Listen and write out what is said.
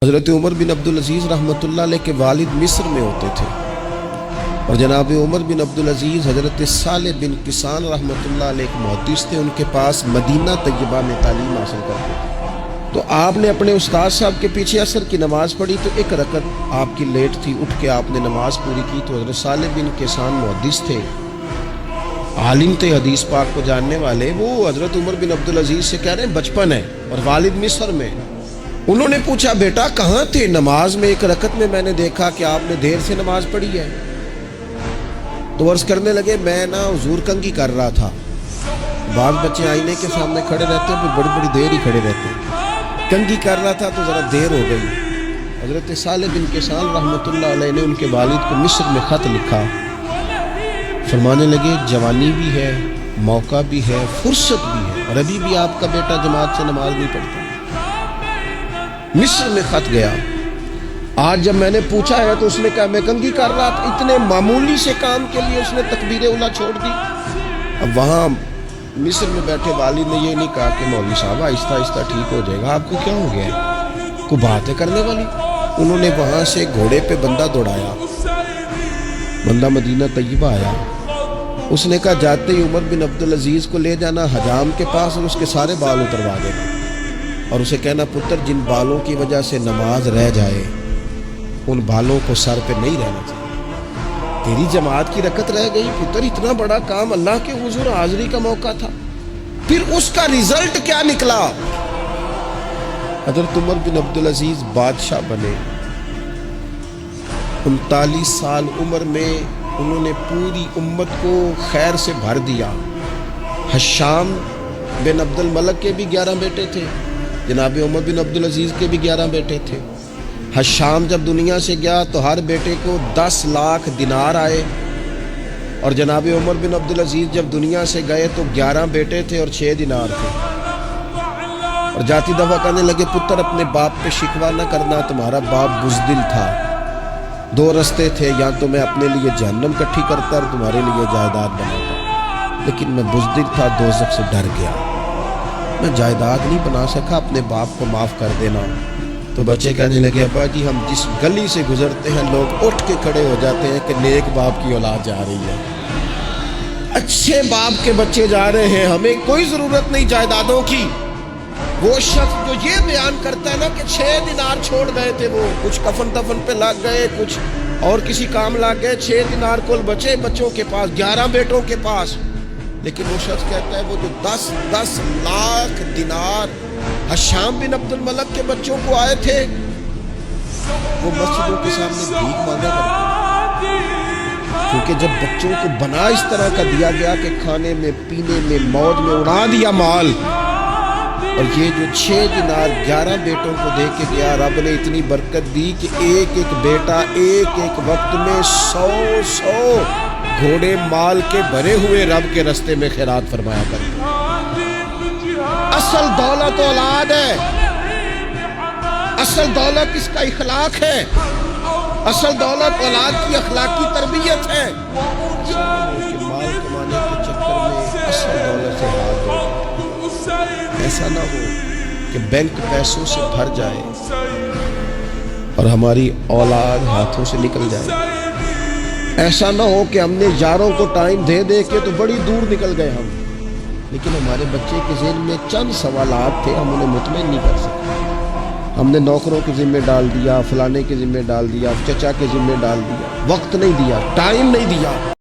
حضرت عمر بن عبدالعزیز رحمۃ اللہ علیہ کے والد مصر میں ہوتے تھے، اور جناب عمر بن عبدالعزیز حضرت صالح بن کسان رحمۃ اللہ علیہ کے محدث تھے، ان کے پاس مدینہ طیبہ میں تعلیم حاصل کرتے تھے۔ تو آپ نے اپنے استاد صاحب کے پیچھے عصر کی نماز پڑھی، تو ایک رکعت آپ کی لیٹ تھی، اٹھ کے آپ نے نماز پوری کی۔ تو حضرت صالح بن کسان محدث تھے، عالم تھے، حدیث پاک کو جاننے والے، وہ حضرت عمر بن عبدالعزیز سے کہہ رہے ہیں بچپن ہے اور والد مصر میں۔ انہوں نے پوچھا بیٹا کہاں تھے نماز میں؟ ایک رکعت میں نے دیکھا کہ آپ نے دیر سے نماز پڑھی ہے۔ تو عرض کرنے لگے میں حضور کنگھی کر رہا تھا۔ بعض بچے آئینے کے سامنے کھڑے رہتے ہیں، پھر بڑی بڑی دیر ہی کھڑے رہتے ہیں۔ کنگھی کر رہا تھا تو ذرا دیر ہو گئی۔ حضرت صالح بن کسان رحمۃ اللہ علیہ نے ان کے والد کو مصر میں خط لکھا، فرمانے لگے جوانی بھی ہے، موقع بھی ہے، فرصت بھی ہے، اور ابھی بھی آپ کا بیٹا جماعت سے نماز نہیں پڑھتا۔ مصر میں خط گیا۔ آج جب میں نے پوچھا ہے تو اس نے کہا میں کنگھی کر رہا تھا۔ اتنے معمولی سے کام کے لیے اس نے تکبیر اولیٰ چھوڑ دی۔ اب وہاں مصر میں بیٹھے والد نے یہ نہیں کہا کہ مولوی صاحب آہستہ آہستہ ٹھیک ہو جائے گا، آپ کو کیا ہو گیا ہے، کوئی بات ہے کرنے والی؟ انہوں نے وہاں سے گھوڑے پہ بندہ دوڑایا، بندہ مدینہ طیبہ آیا۔ اس نے کہا جاتے ہی عمر بن عبدالعزیز کو لے جانا حجام کے پاس اور اس کے سارے بال اتروا دینا، اور اسے کہنا پتر جن بالوں کی وجہ سے نماز رہ جائے ان بالوں کو سر پہ نہیں رہنا چاہیے، تیری جماعت کی رکعت رہ گئی پتر، اتنا بڑا کام، اللہ کے حضور حاضری کا موقع تھا۔ پھر اس کا ریزلٹ کیا نکلا؟ حضرت عمر بن عبدالعزیز بادشاہ بنے۔ 39 سال عمر میں انہوں نے پوری امت کو خیر سے بھر دیا۔ حشام بن عبد الملک کے بھی 11 بیٹے تھے، جناب عمر بن عبدالعزیز کے بھی 11 بیٹے تھے۔ حشام جب دنیا سے گیا تو ہر بیٹے کو 10 لاکھ دینار آئے، اور جناب عمر بن عبدالعزیز جب دنیا سے گئے تو 11 بیٹے تھے اور 6 دینار تھے۔ اور جاتی دفعہ کہنے لگے پتر اپنے باپ پہ شکوہ نہ کرنا، تمہارا باپ بزدل تھا، 2 رستے تھے، یا تو میں اپنے لیے جہنم کٹھی کرتا اور تمہارے لیے جائیداد بناتا، لیکن میں بزدل تھا، دوزخ سے ڈر گیا، میں جائیداد نہیں بنا سکا، اپنے باپ کو معاف کر دینا۔ تو بچے کہنے لگے ابا جی ہم جس گلی سے گزرتے ہیں لوگ اٹھ کے کھڑے ہو جاتے ہیں کہ نیک باپ کی اولاد جا رہی ہے، اچھے باپ کے بچے جا رہے ہیں، ہمیں کوئی ضرورت نہیں جائیدادوں کی۔ وہ شخص جو یہ بیان کرتا ہے نا کہ 6 دینار چھوڑ گئے تھے، وہ کچھ کفن دفن پہ لگ گئے، کچھ اور کسی کام لگ گئے، 6 دینار کل بچے بچوں کے پاس، 11 بیٹوں کے پاس، لیکن وہ شخص کہتا ہے وہ جو 10 لاکھ دینار حشام بن عبد الملک کے بچوں کو آئے تھے، وہ مسجدوں کے سامنے بھیک مانگا کرتے، کیونکہ جب بچوں کو بنا اس طرح کا دیا گیا کہ کھانے میں پینے میں موج میں اڑا دیا مال، اور یہ جو 6 دینار 11 بیٹوں کو دے کے گیا، رب نے اتنی برکت دی کہ ایک ایک بیٹا ایک ایک وقت میں 100 گھوڑے مال کے بھرے ہوئے رب کے رستے میں خیرات فرمایا کرتے۔ اصل دولت اولاد ہے، اصل دولت اس کا اخلاق ہے، اصل دولت اولاد کی اخلاقی تربیت ہے۔ مال کمانے کے چکر میں اصل دولت سے ہاتھ دھو جائے، ایسا نہ ہو کہ بینک پیسوں سے بھر جائے اور ہماری اولاد ہاتھوں سے نکل جائے۔ ایسا نہ ہو کہ ہم نے یاروں کو ٹائم دے دے کے تو بڑی دور نکل گئے ہم، لیکن ہمارے بچے کے ذہن میں چند سوالات تھے، ہم انہیں مطمئن نہیں کر سکتے، ہم نے نوکروں کے ذمہ ڈال دیا، فلانے کے ذمہ ڈال دیا، چچا کے ذمہ ڈال دیا، وقت نہیں دیا، ٹائم نہیں دیا۔